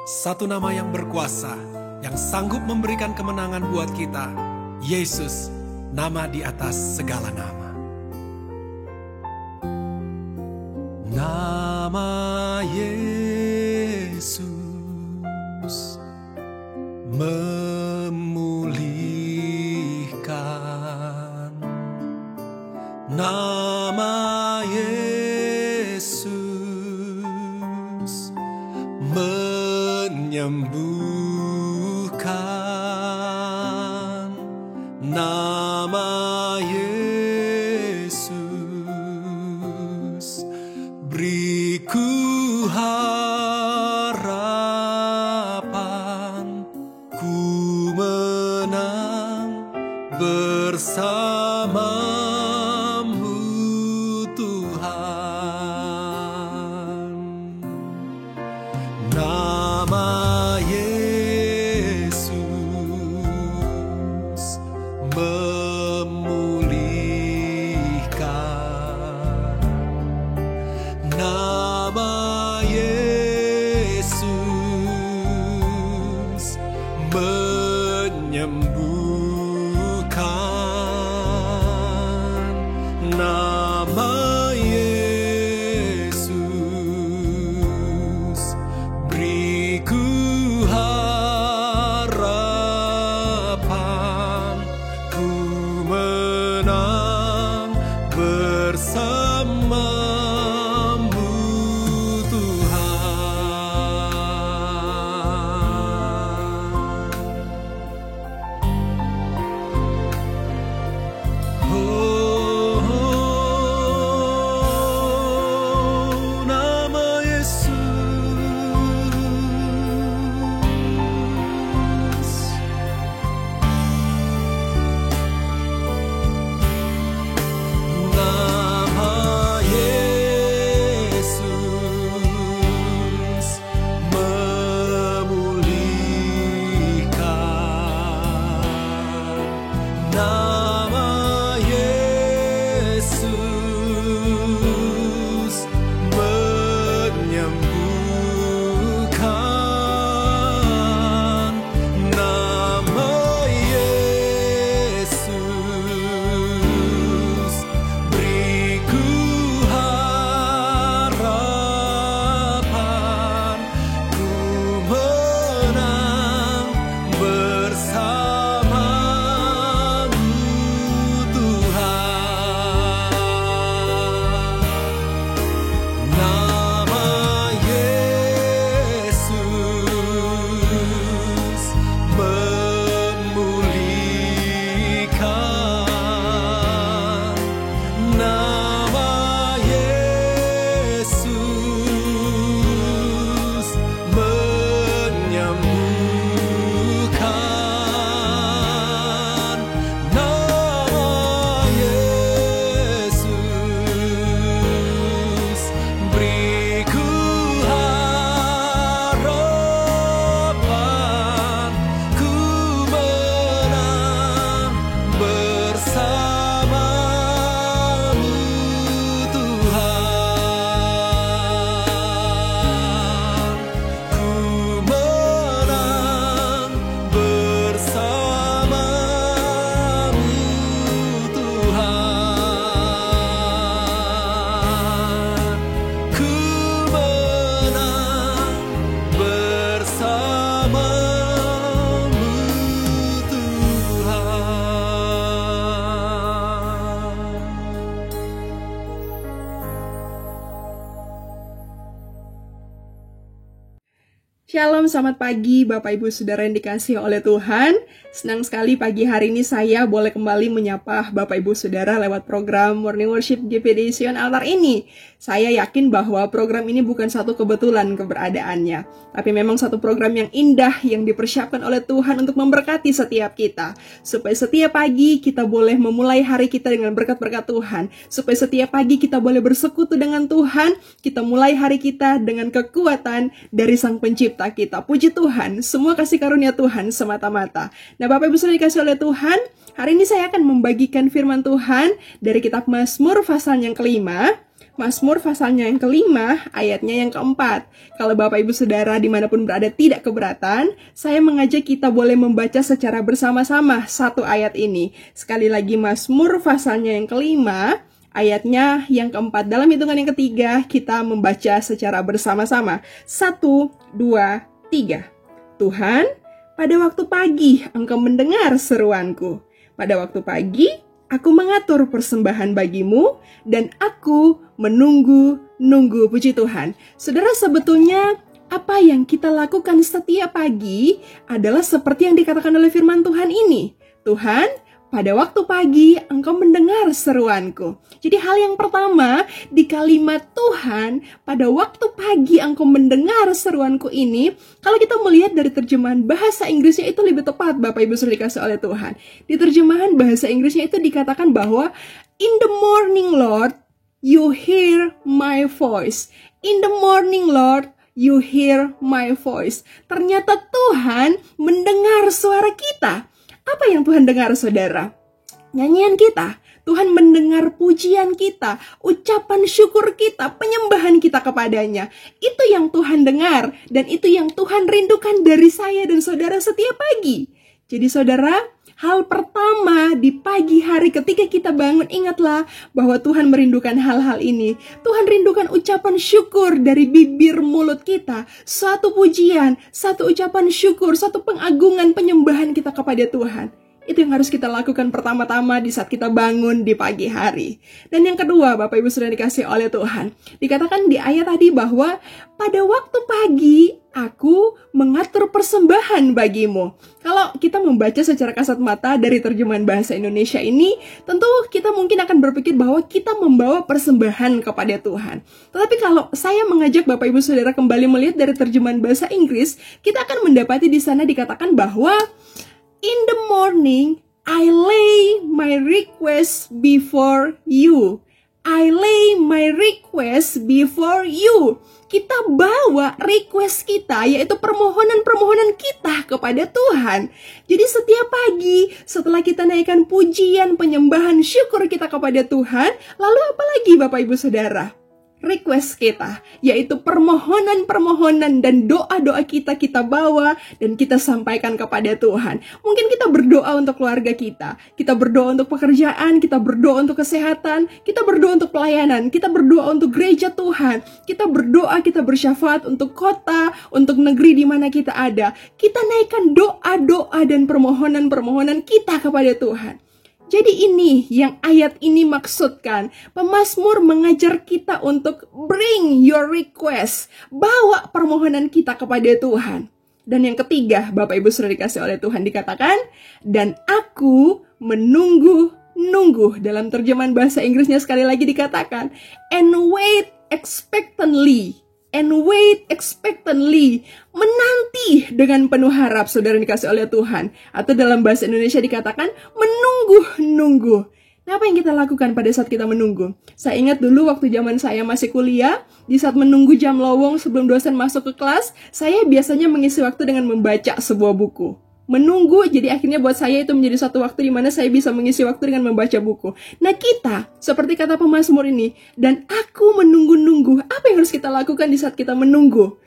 Satu nama yang berkuasa, yang sanggup memberikan kemenangan buat kita. Yesus, nama di atas segala nama. Nama Yesus memulihkan. Nama Yesus menyembuhkan. Nama Yesus beriku harapan, ku menang bersamamu Tuhan. Nama Yesus memulihkan. Nama Yesus menyembuhkan. Nama Yesus beriku harapan, ku menang bersamamu Tuhan. Nama Yesus. Nama Yesus memulihkan. Nama Yesus menyembuhkan. Nama Yesus beriku harapan, ku menang bersamamu Tuhan. Nama Yesus memulihkan. Nama Yesus menyembuhkan. Nama Yesus beriku harapan, ku menang bersamamu Tuhan. Ku menang bersamamu Tuhan. Ku menang bersamamu Tuhan. Shalom, selamat pagi Bapak Ibu Saudara yang dikasihi oleh Tuhan. Senang sekali pagi hari ini saya boleh kembali menyapa Bapak Ibu Saudara lewat program Morning Worship GPD Sion Altar ini. Saya yakin bahwa program ini bukan satu kebetulan keberadaannya, tapi memang satu program yang indah yang dipersiapkan oleh Tuhan untuk memberkati setiap kita. Supaya setiap pagi kita boleh memulai hari kita dengan berkat-berkat Tuhan. Supaya setiap pagi kita boleh bersekutu dengan Tuhan. Kita mulai hari kita dengan kekuatan dari Sang Pencipta kita. Puji Tuhan, semua kasih karunia Tuhan semata-mata. Nah, Bapak Ibu Saudara dikasih oleh Tuhan, hari ini saya akan membagikan firman Tuhan dari kitab Mazmur pasal yang kelima. Mazmur pasalnya yang kelima, ayatnya yang keempat. Kalau Bapak Ibu Saudara dimanapun berada tidak keberatan, saya mengajak kita boleh membaca secara bersama-sama satu ayat ini. Sekali lagi Mazmur pasalnya yang kelima, ayatnya yang keempat. Dalam hitungan yang ketiga, kita membaca secara bersama-sama. 1, 2, 3. Tuhan, pada waktu pagi Engkau mendengar seruanku. Pada waktu pagi, aku mengatur persembahan bagimu, dan aku menunggu-nunggu. Puji Tuhan. Saudara, sebetulnya apa yang kita lakukan setiap pagi adalah seperti yang dikatakan oleh firman Tuhan ini. Tuhan, pada waktu pagi Engkau mendengar seruanku. Jadi hal yang pertama di kalimat Tuhan, pada waktu pagi Engkau mendengar seruanku ini, kalau kita melihat dari terjemahan bahasa Inggrisnya itu lebih tepat, Bapak Ibu sudah dikasih oleh Tuhan. Di terjemahan bahasa Inggrisnya itu dikatakan bahwa in the morning Lord, you hear my voice. In the morning Lord, you hear my voice. Ternyata Tuhan mendengar suara kita. Apa yang Tuhan dengar, saudara? Nyanyian kita. Tuhan mendengar pujian kita, ucapan syukur kita, penyembahan kita kepadanya. Itu yang Tuhan dengar, dan itu yang Tuhan rindukan dari saya dan saudara setiap pagi. Jadi saudara, hal pertama di pagi hari ketika kita bangun, ingatlah bahwa Tuhan merindukan hal-hal ini. Tuhan rindukan ucapan syukur dari bibir mulut kita. Suatu pujian, satu ucapan syukur, satu pengagungan, penyembahan kita kepada Tuhan. Itu yang harus kita lakukan pertama-tama di saat kita bangun di pagi hari. Dan yang kedua, Bapak Ibu sudah dikasih oleh Tuhan. Dikatakan di ayat tadi bahwa pada waktu pagi aku mengatur persembahan bagimu. Kalau kita membaca secara kasat mata dari terjemahan bahasa Indonesia ini, tentu kita mungkin akan berpikir bahwa kita membawa persembahan kepada Tuhan. Tetapi kalau saya mengajak Bapak Ibu Saudara kembali melihat dari terjemahan bahasa Inggris, kita akan mendapati di sana dikatakan bahwa in the morning, I lay my request before you. I lay my request before you. Kita bawa request kita, yaitu permohonan-permohonan kita kepada Tuhan. Jadi setiap pagi, setelah kita naikkan pujian, penyembahan, syukur kita kepada Tuhan, lalu apa lagi Bapak Ibu Saudara? Request kita, yaitu permohonan-permohonan dan doa-doa kita bawa dan kita sampaikan kepada Tuhan. Mungkin kita berdoa untuk keluarga kita berdoa untuk pekerjaan, kita berdoa untuk kesehatan, kita berdoa untuk pelayanan, kita berdoa untuk gereja Tuhan, kita berdoa, kita bersyafaat untuk kota, untuk negeri di mana kita ada. Kita naikkan doa-doa dan permohonan-permohonan kita kepada Tuhan. Jadi ini yang ayat ini maksudkan. Pemazmur mengajar kita untuk bring your request. Bawa permohonan kita kepada Tuhan. Dan yang ketiga, Bapak Ibu sudah dikasih oleh Tuhan dikatakan, dan aku menunggu-nunggu. Dalam terjemahan bahasa Inggrisnya sekali lagi dikatakan, and wait expectantly. And wait expectantly, menanti dengan penuh harap, saudara dikasih oleh Tuhan. Atau dalam bahasa Indonesia dikatakan menunggu-nunggu. Nah, apa yang kita lakukan pada saat kita menunggu? Saya ingat dulu waktu zaman saya masih kuliah, di saat menunggu jam lowong sebelum dosen masuk ke kelas, saya biasanya mengisi waktu dengan membaca sebuah buku. Menunggu, jadi akhirnya buat saya itu menjadi satu waktu di mana saya bisa mengisi waktu dengan membaca buku. Nah kita, seperti kata pemazmur ini, dan aku menunggu-nunggu. Apa yang harus kita lakukan di saat kita menunggu?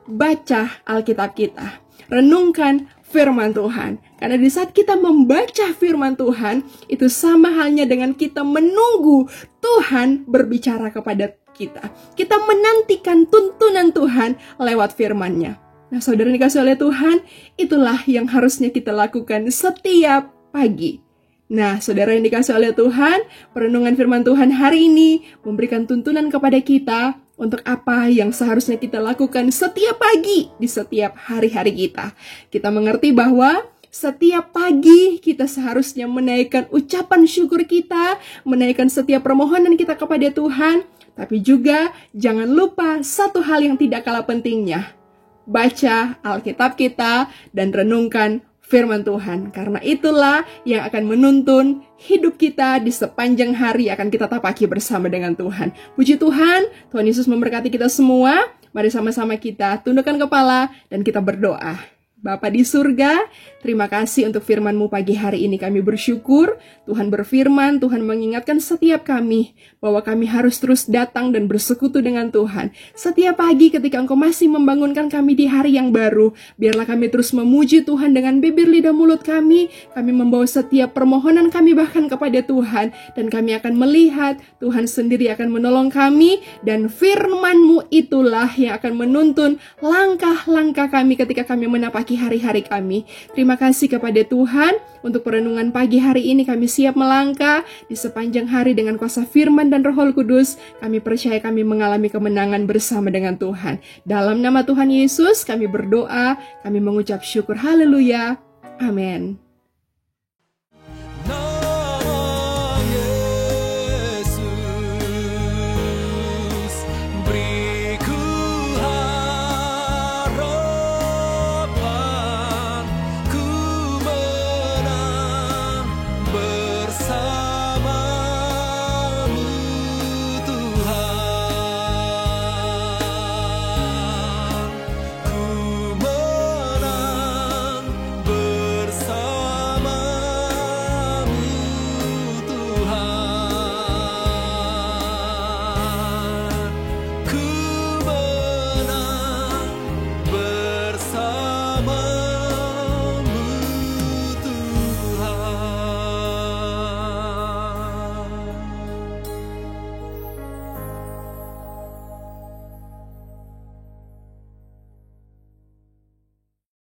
Baca Alkitab kita. Renungkan firman Tuhan. Karena di saat kita membaca firman Tuhan, itu sama halnya dengan kita menunggu Tuhan berbicara kepada kita. Kita menantikan tuntunan Tuhan lewat firman-Nya. Nah, saudara dikasih oleh Tuhan, itulah yang harusnya kita lakukan setiap pagi. Nah, saudara yang dikasih oleh Tuhan, perenungan firman Tuhan hari ini memberikan tuntunan kepada kita untuk apa yang seharusnya kita lakukan setiap pagi di setiap hari-hari kita. Kita mengerti bahwa setiap pagi kita seharusnya menaikkan ucapan syukur kita, menaikkan setiap permohonan kita kepada Tuhan, tapi juga jangan lupa satu hal yang tidak kalah pentingnya. Baca Alkitab kita dan renungkan firman Tuhan. Karena itulah yang akan menuntun hidup kita di sepanjang hari akan kita tapaki bersama dengan Tuhan. Puji Tuhan, Tuhan Yesus memberkati kita semua. Mari sama-sama kita tundukkan kepala dan kita berdoa. Bapa di surga, terima kasih untuk firman-Mu pagi hari ini. Kami bersyukur Tuhan berfirman, Tuhan mengingatkan setiap kami bahwa kami harus terus datang dan bersekutu dengan Tuhan. Setiap pagi ketika Engkau masih membangunkan kami di hari yang baru, biarlah kami terus memuji Tuhan dengan bibir lidah mulut kami. Kami membawa setiap permohonan kami bahkan kepada Tuhan, dan kami akan melihat Tuhan sendiri akan menolong kami, dan firman-Mu itulah yang akan menuntun langkah-langkah kami ketika kami menapaki hari-hari kami. Terima kasih kepada Tuhan untuk perenungan pagi hari ini. Kami siap melangkah di sepanjang hari dengan kuasa firman dan Roh Kudus. Kami percaya kami mengalami kemenangan bersama dengan Tuhan. Dalam nama Tuhan Yesus kami berdoa, kami mengucap syukur. Haleluya. Amin.